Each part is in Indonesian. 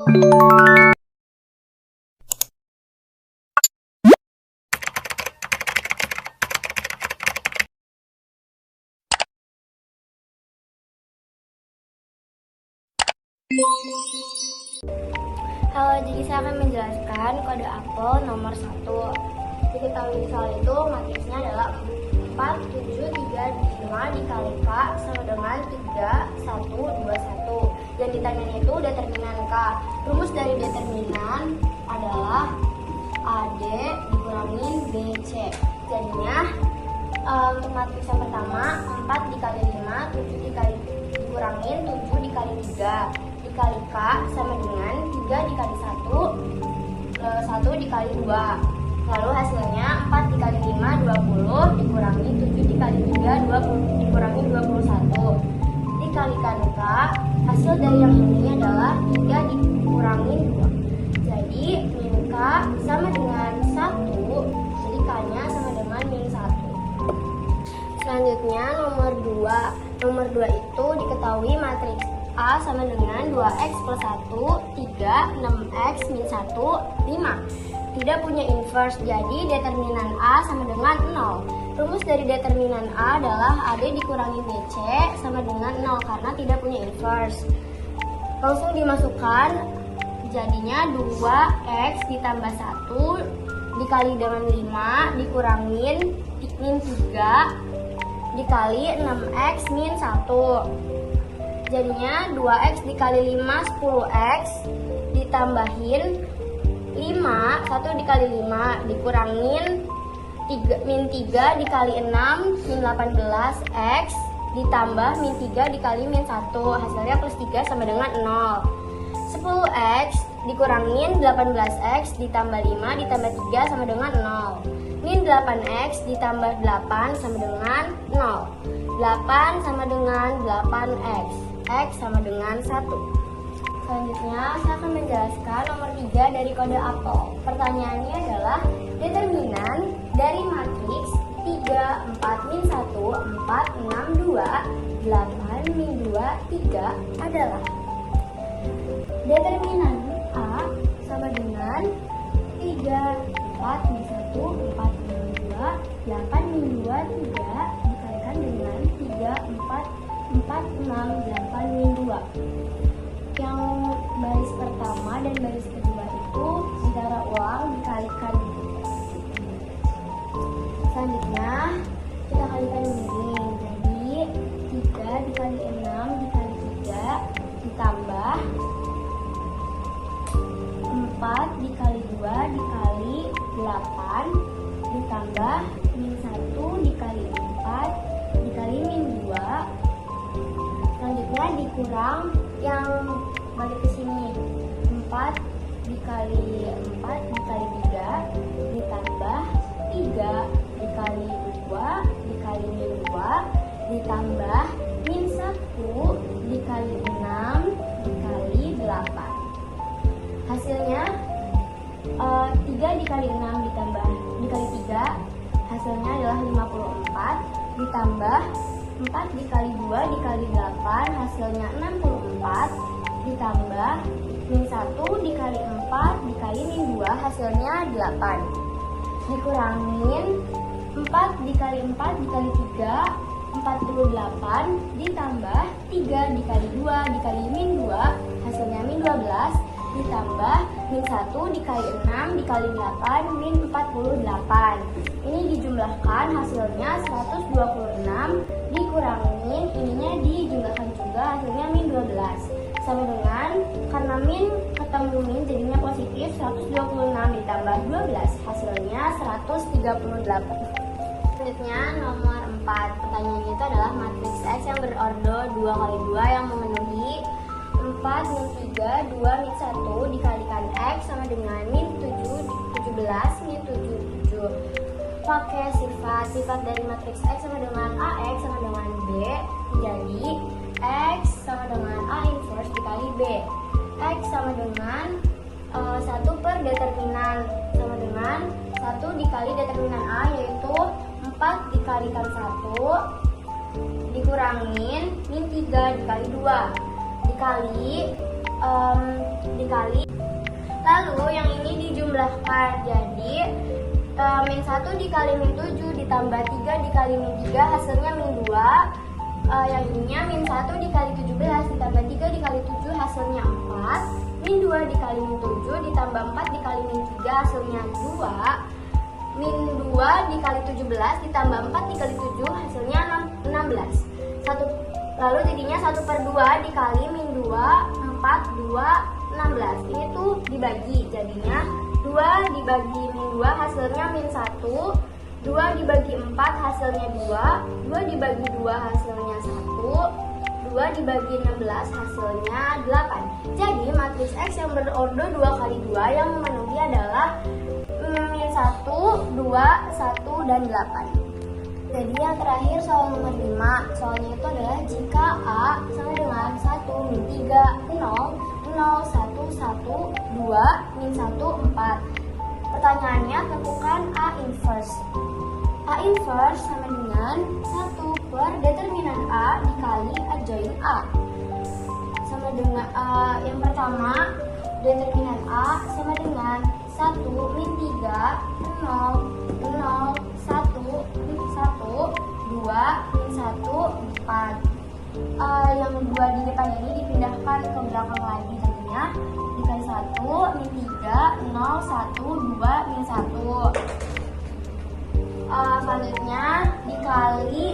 Halo, jadi saya akan menjelaskan kode apel nomor 1. Diketahui di soal itu matriksnya adalah 4, 7, 3, 5 dikali K sama dengan 3, 1, 2, 1. Yang ditanyanya itu determinan K. Rumus dari determinan adalah AD dikurangin BC. Jadinya untuk matriks yang pertama 4 dikali 5, 7 dikali dikurangin 7 dikali 3 dikali K sama dengan 3 dikali 1 dikali 2. Lalu hasilnya 4 dikali 5 20 dikurangi 7 dikali 3 20 dikurangi 21 dikalikan K. Hasil dari yang ini adalah 3 dikurangi 2. Jadi min K sama dengan 1. Jadi K nya sama dengan min 1. Selanjutnya nomor 2. Nomor 2 itu diketahui matriks A sama dengan 2x plus 1, 3, 6x min 1, 5. Tidak punya inverse, jadi determinan A sama dengan 0. Rumus dari determinan A adalah AD dikurangi BC sama dengan 0 karena tidak punya inverse. Langsung dimasukkan, jadinya 2x ditambah 1 dikali dengan 5 dikurangin min 3 dikali 6x min 1. Jadinya 2x dikali 5 10x ditambahin 5 1 dikali 5 dikurangin min 3 dikali 6 min 18x ditambah min 3 dikali min 1. Hasilnya plus 3 sama dengan 0. 10x dikurangin 18x ditambah 5 ditambah 3 sama dengan 0. Min 8x ditambah 8 sama dengan 0. 8 sama dengan 8x. X sama dengan 1. Selanjutnya saya akan menjelaskan nomor 3 dari kode apel. Pertanyaannya adalah determinan dari matriks 3, 4, min 1, 4, 6, 2, 8, min 2, 3 adalah determinan A sama dengan 3, 4, min 1, 4, min 2, 8, min 2, 3 dikalikan dengan 3, 4, 6, 8, min 2. Yang baris pertama dan baris kedua itu secara ulang dikalikan. Selanjutnya kita kalikan ini. Jadi 3 dikali 6 dikali 3 ditambah 4 dikali 2 dikali 8 ditambah min 1 dikali 4 dikali min 2. Selanjutnya dikurang yang balik ke sini 4 dikali 4 dikali 3 ditambah 3 dikali 2 dikali min 2 ditambah min 1 dikali 6 dikali 8. Hasilnya 3 dikali 6 ditambah dikali 3 hasilnya adalah 54 ditambah 4 dikali 2 dikali 8 hasilnya 64 ditambah min 1 dikali 4 dikali min 2 hasilnya 8 dikurangin 4 dikali 4 dikali 3 48 ditambah 3 dikali 2 dikali min 2 hasilnya min 12 ditambah min 1 dikali 6 dikali 8 min 48. Ini dijumlahkan hasilnya 126 dikurangin ininya dijumlahkan juga hasilnya min 12 sama dengan karena min ketemu min jadinya positif 126 ditambah 12 hasilnya 138. Selanjutnya nomor 4. Pertanyaannya itu adalah matriks X yang berordo 2 kali 2 yang memenuhi 4 min 3 2 min 1 dikalikan X sama dengan min 17 min 77. Pakai sifat dari matriks X sama dengan AX sama dengan B, jadi X sama dengan A inverse dikali B. X sama dengan 1 per determinan sama dengan 1 dikali determinan A, yaitu 4 dikalikan 1 dikurangin min 3 dikali 2 dikali dikali. Lalu yang ini dijumlahkan, jadi min 1 dikali min 7 ditambah 3 dikali min 3 hasilnya min 2. Yang ininya min 1 dikali 17 ditambah 3 dikali 7 hasilnya 4. Min 2 dikali min 7 ditambah 4 dikali min 3 hasilnya 2. Min 2 dikali 17 ditambah 4 dikali 7 hasilnya 16. Lalu jadinya 1/2 dikali min 2, 4, 2, 16. Ini tuh dibagi, jadinya 2 dibagi min 2 hasilnya min 1. 2 dibagi 4 hasilnya 2. 2 dibagi 2 hasilnya 1. 2 dibagi 16 hasilnya 8. Jadi matriks X yang berordo 2 kali 2 yang memenuhi adalah min 1, 2, 1, dan 8. Jadi yang terakhir soal nomor 5. Soalnya itu adalah jika A sama dengan 1, min 3, 0, 0, 1, 1, 2, min 1, 4. Pertanyaannya tentukan A inverse. A inverse sama dengan 1 per determinan A dikali adjoin A. Sama dengan yang pertama, determinan A sama dengan 1 min 3, 0, 0, 1, min 1, 2, min 1, 4. Yang dua di depan ini dipindahkan ke belakang lagi, tentunya dikali 1 min 3, 0, 1, 2, min 1. Selanjutnya dikali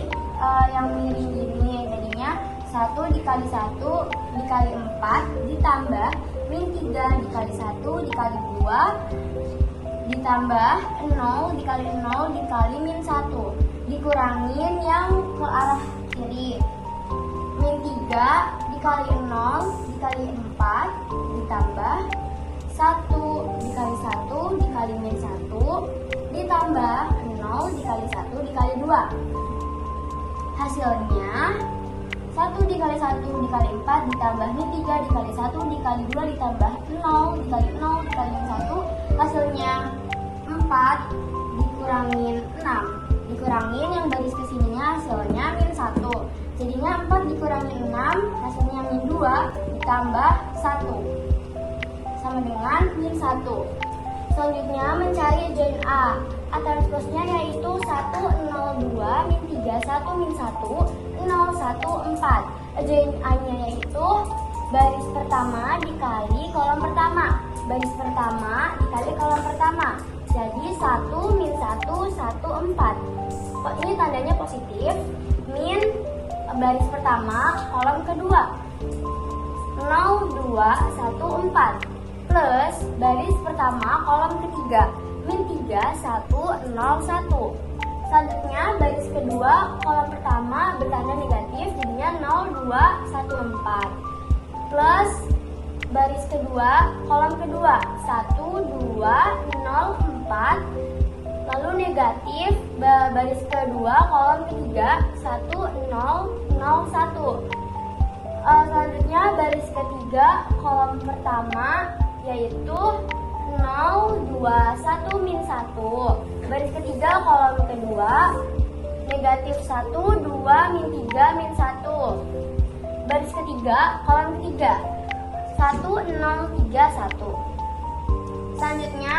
yang miring ini, jadinya 1 dikali 1 dikali 4 ditambah min 3 dikali 1 dikali 2 ditambah 0 dikali 0 dikali min 1, dikurangin yang ke arah kiri. Min 3 dikali 0 dikali 4 ditambah 1 dikali 1 dikali min 1 ditambah 0 dikali 1 dikali 2. Hasilnya 1 dikali 1 dikali 4 ditambah min 3 dikali 1 dikali 2 ditambah 0 dikali 0 dikali min 1, hasilnya 4 dikurangin 6. Dikurangin yang baris kesininya hasilnya min 1. Jadinya 4 dikurangin 6 hasilnya min 2 ditambah 1 sama dengan min 1. Selanjutnya mencari adjoin A. A transposnya yaitu 102 min 3 1 min 1 0 1 4. Adjoin A-nya yaitu baris pertama dikali kolom pertama. Baris pertama dikali kolom pertama. Jadi 1 min 1 1 4. Ini tandanya positif. Min baris pertama kolom kedua 0 2 1 4 plus baris pertama kolom ketiga min 3 1 0 1. Selanjutnya baris kedua kolom pertama bertanda negatif, jadinya 0 2 1 4 plus baris kedua kolom kedua 1 2 0 4 lalu negatif baris kedua kolom ketiga 1 0 0 1. Selanjutnya baris ketiga kolom pertama yaitu 0 2 1 min 1. Baris ketiga kolom kedua negatif 1 2 min 3 min 1. Baris ketiga kolom ketiga 1 0 3 1. Selanjutnya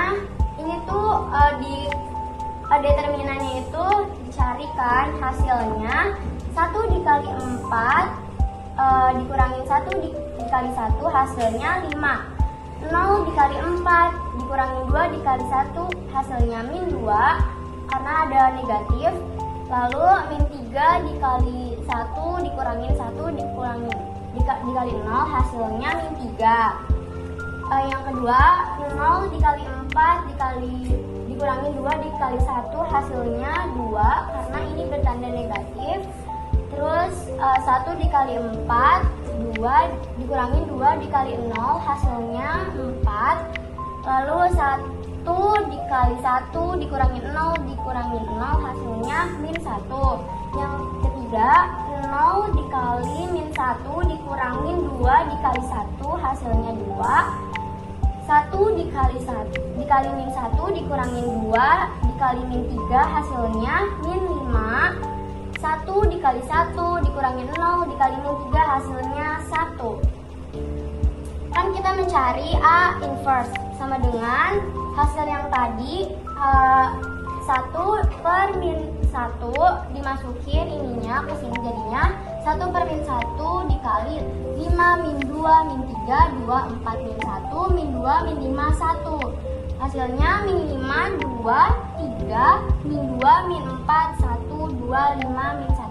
ini tuh di determinannya itu dicarikan hasilnya 1 dikali 4 dikurangin 1 dikali 1 hasilnya 5. 0 dikali 4 dikurangin 2 dikali 1 hasilnya min 2 karena ada negatif. Lalu min 3 dikali 1 dikurangin 1 dikali 0 hasilnya min 3. Yang kedua 0 dikali 4 dikurangin 2 dikali 1 hasilnya 2 karena ini bertanda negatif. Terus 1 dikali 4 2 dikurangin 2 dikali 0 hasilnya 4. Lalu 1 dikali 1 dikurangin 0 dikurangin 0 hasilnya min 1. Yang ketiga 0 dikali min 1 dikurangin 2 dikali 1 hasilnya 2. 1 dikali min 1 dikurangin 2 dikali min 3 hasilnya min 5. 1 dikali 1 dikurangin 0 dikali min 3 hasilnya 1. Kan kita mencari A inverse sama dengan hasil yang tadi 1 per min 1 dimasukin ininya ke sini, jadinya 1 per min 1 dikali 5 min 2 min 3 2 4 min 1 min 2 min 5 1. Hasilnya min 5 2 3 min 2 min 4 1 2 5 min 1.